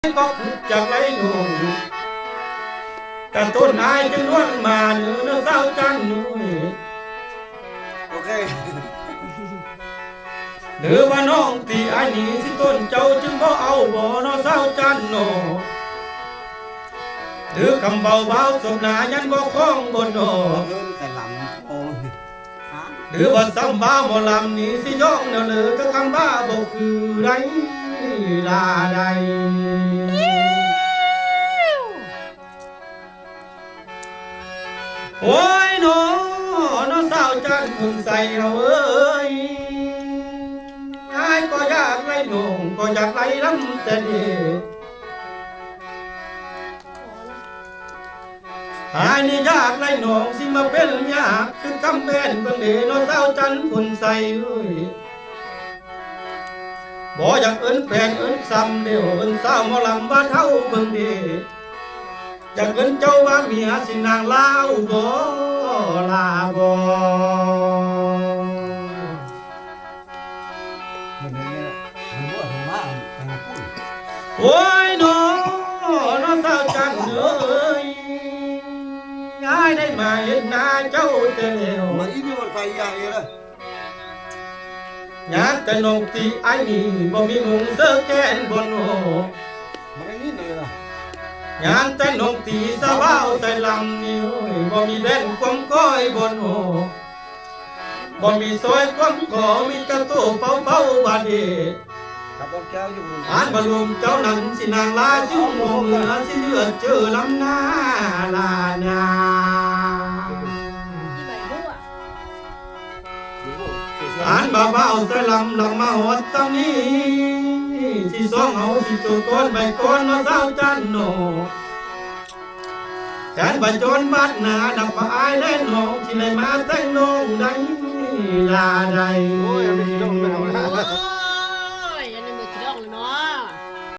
ก็จากไรหนุ่มแต่ต้นไม้จึงล้วนมาเนื้อเศร้าจันนุ่ยโอเคหรือว่าน้องตีอันนี้สิต้นเจ้าจึงบ่เอาบ่นอเศร้าจันโนหรือคำเบาเบาสมนายันบ่คล้องบนโนเพิ่นแต่ลำโอ้หรือว่าซ้ำบ้าบ่ลำนี้สิย่องเนื้อเลยก็คำบ้าบ่คือไรลาใดโอ้ยน้อสาวจันคุณใส่เราเอ้ยไอ้ก็อยากไล่หนุ่มก็อยากไล่ลำแต่เด็กไอ้นี่อยากไล่หนุ่มสิมาเป็นยากคือกำเป็นเบิ่งเดน้อสาวจันคุณใส่เอ้ยบ่อยากเอิ้นแฟนเอิ้นซ้ำเดียวเอิ้นสาวหมอลำบ้านเฮาเบิ่งเดอยากเอิ้นเจ้าว่าเมียสินางลาวบ่ลาบ่มันเนี่ยมันว่าผมว่าทางปุ้ยโอ้ยน้อสาวจันเอ้ยย้ายได้มาเห็นหน้าเจ้าแต่แล้ว มันอีนี่มันไฟใหญ่เลยอยากแต่นกที่ไอ้นี่บ่มีมุงเสื้อแขนบนโอมันไอ้นี่เลยล่ะอยากแต่นกที่สะเบ้าใส่ลำนี่บ่มีแดนความก้อยบนโอบ่มีซอยความขอมีกระตู้เป่าบาดเดกับพวกเจ้าอยู่อ่านบรมเจ้านั้นสินางลาจุ่มเมื่อสิเลือดเจอลำหน้าลาญาอ่านบ่าวใส่ลำมาหอดตรงนี้ที่สองเอาสิตัวก้อนใบก้อนมาเศร้าจันโนแขนใบจนบัดหนาดับปายเล่นหองที่ไหนมาแต่งนงได้ลาใดโอ้ยไม่ต้อง